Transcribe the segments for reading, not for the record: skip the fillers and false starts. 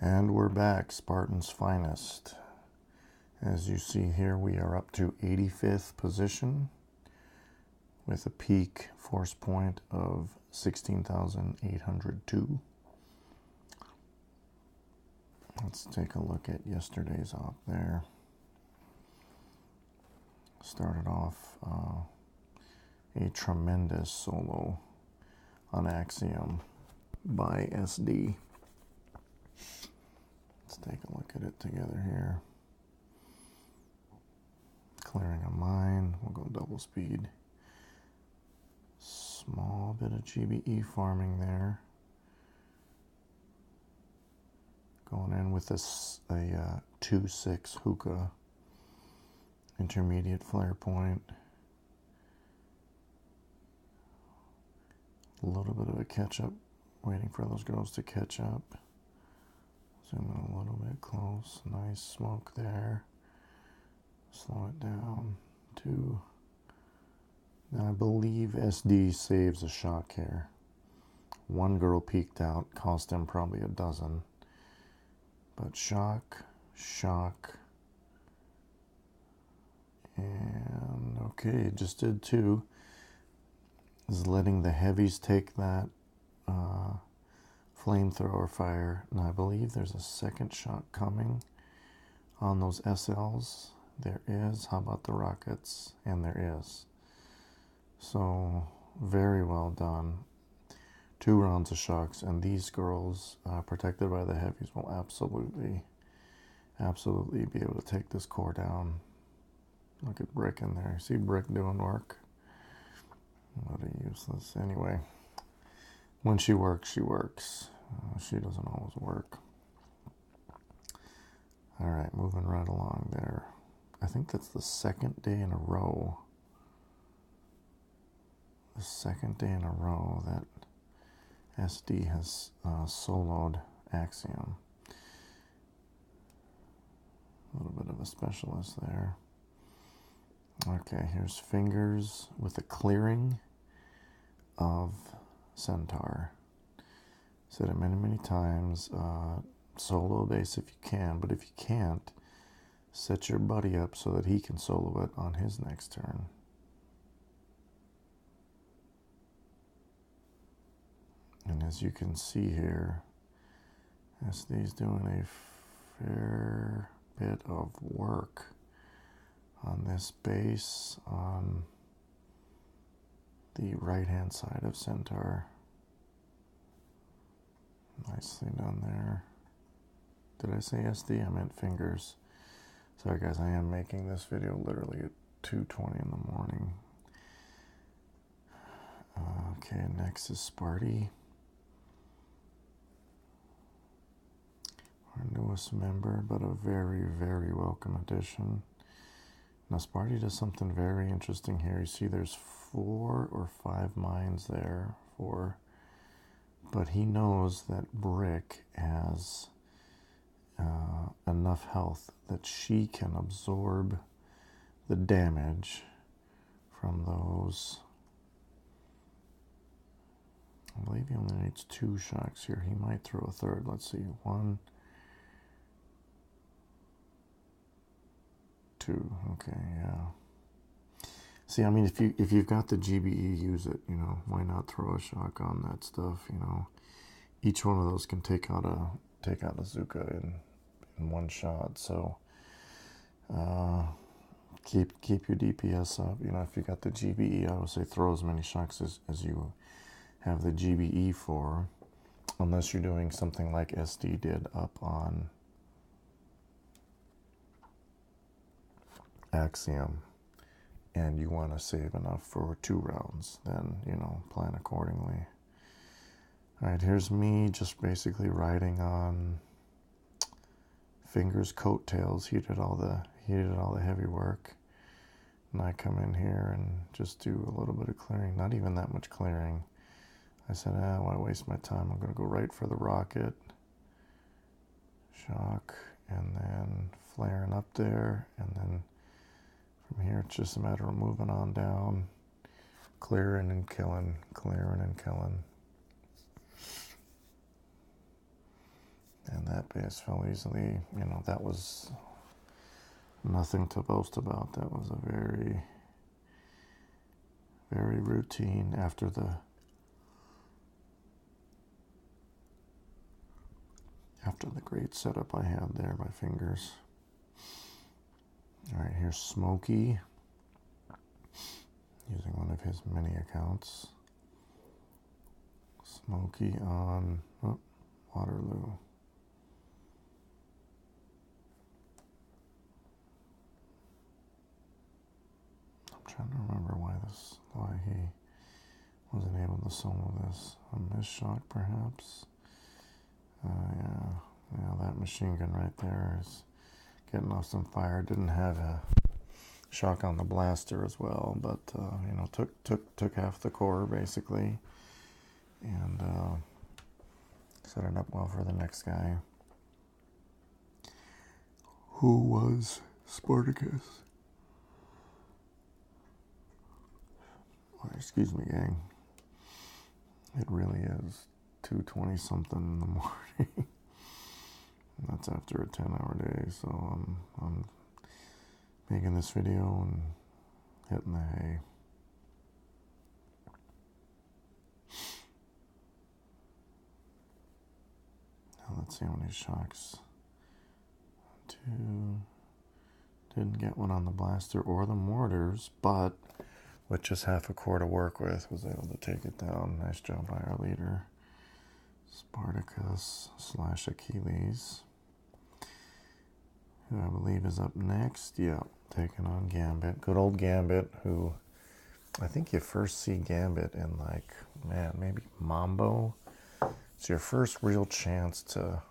And we're back, Spartans finest. As you see here, we are up to 85th position with a peak force point of 16,802. Let's take a look at yesterday's op there. Started off a tremendous solo on Axiom by SD. Let's take a look at it together here. Clearing a mine, we'll go double speed. Small bit of GBE farming there. Going in with a 2-6 hookah. Intermediate flare point. A little bit of a catch up, waiting for those girls to catch up. Zoom in a little bit close. Nice smoke there. Slow it down to. Now I believe SD saves a shock here. One girl peeked out, cost him probably a dozen. But shock, and okay, just did two. Is letting the heavies take that flamethrower fire. Now I believe there's a second shot coming on those SLs. There is. How about the rockets? And there is. So very well done. 2 rounds of shocks, and these girls, protected by the heavies, will absolutely be able to take this core down. Look at Brick in there. See Brick doing work? What a useless. Anyway, when she works, she works. She doesn't always work. All right, moving right along there. I think that's the second day in a row. The second day in a row that SD has soloed Axiom. A little bit of a specialist there. Okay, here's Fingers with a clearing of Centaur. Said it many times. Solo base if you can, but if you can't, set your buddy up so that he can solo it on his next turn. And as you can see here, SD's doing a fair bit of work on this base on the right hand side of Centaur. Nicely done there. Did I say SD? I meant Fingers. Sorry guys, I am making this video literally at 2:20 in the morning. Okay, next is Sparty. Our newest member, but a very welcome addition. Now Sparty does something very interesting here. You see there's 4 or 5 mines there, but he knows that Brick has enough health that she can absorb the damage from those. I believe he only needs 2 shocks here. He might throw a third. Let's see, 1, 2. Okay, yeah. See, I mean, if you've got the GBE, use it. You know, why not throw a shock on that stuff? You know, each one of those can take out a Zuka in one shot. So keep your DPS up. You know, if you got the GBE, I would say throw as many shocks as you have the GBE for, unless you're doing something like SD did up on Axiom, and you want to save enough for 2 rounds, then, you know, plan accordingly. All right, here's me just basically riding on Fingers' coattails. He did all the heavy work, and I come in here and just do a little bit of clearing. Not even that much clearing. I said, why waste my time? I'm going to go right for the rocket. Shock, and then flaring up there, and then from here it's just a matter of moving on down, clearing and killing, clearing and killing. And that bass fell easily. You know, that was nothing to boast about. That was a very, very routine after the great setup I had there, my fingers. All right, here's Smokey, using one of his many accounts. Smokey on Waterloo. I'm trying to remember why he wasn't able to solo this. A miss shock, perhaps. Yeah, that machine gun right there is getting off some fire. Didn't have a shock on the blaster as well, but you know, took half the core basically, and set it up well for the next guy, who was Spartacus. Oh, excuse me, gang. It really is 2:20 something in the morning. That's after a 10-hour day, so I'm making this video and hitting the hay. Now let's see how many shocks. 2. Didn't get one on the blaster or the mortars, but with just half a core to work with, was able to take it down. Nice job by our leader, Spartacus / Achilles, who I believe is up next. Yeah, taking on Gambit. Good old Gambit, who I think you first see Gambit in, like, man, maybe Mambo. It's your first real chance to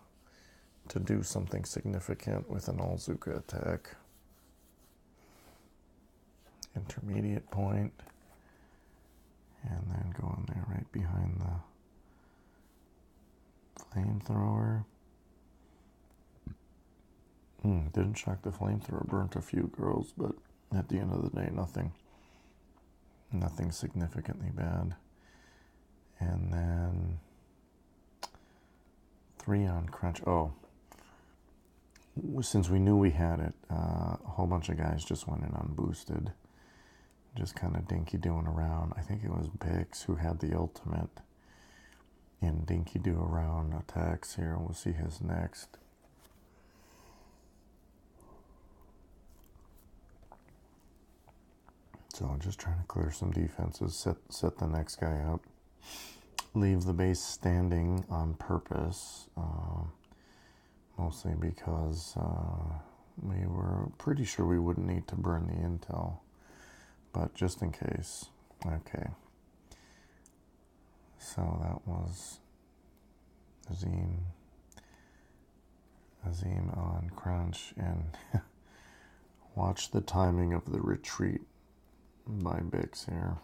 do something significant with an Olzuka attack. Intermediate point, and then go in there right behind the flamethrower. Didn't shock the flamethrower, burnt a few girls, but at the end of the day, nothing significantly bad. And then 3 on crunch. Oh, since we knew we had it, a whole bunch of guys just went in unboosted, just kind of dinky doing around. I think it was Bix who had the ultimate in dinky do around attacks here. We'll see his next. So just trying to clear some defenses, set the next guy up, leave the base standing on purpose, mostly because we were pretty sure we wouldn't need to burn the intel, but just in case. Okay, so that was Azim on crunch, and watch the timing of the retreat by Bix here.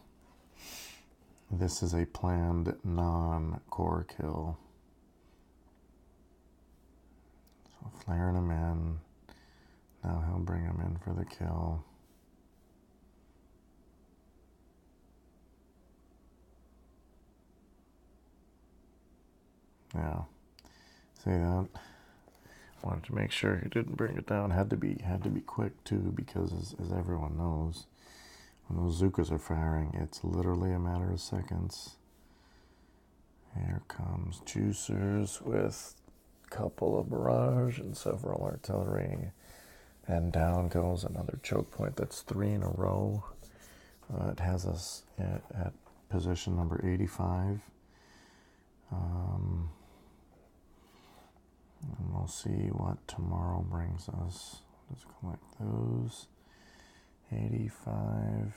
This is a planned non-core kill. So flaring him in. Now he'll bring him in for the kill. Yeah. See that? Wanted to make sure he didn't bring it down. Had to be quick too, because as everyone knows, when those Zukas are firing, it's literally a matter of seconds. Here comes Juicers with a couple of barrage and several artillery. And down goes another choke point. That's 3 in a row. It has us at position number 85. And we'll see what tomorrow brings us. Just collect those. 85.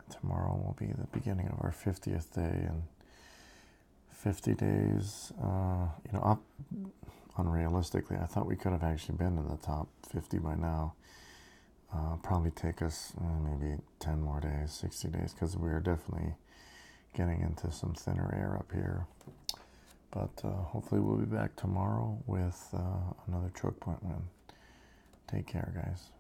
Tomorrow will be the beginning of our 50th day, and 50 days, you know, unrealistically, I thought we could have actually been in the top 50 by now. Probably take us maybe 10 more days, 60 days, because we are definitely getting into some thinner air up here. But hopefully we'll be back tomorrow with another choke point win. Take care, guys.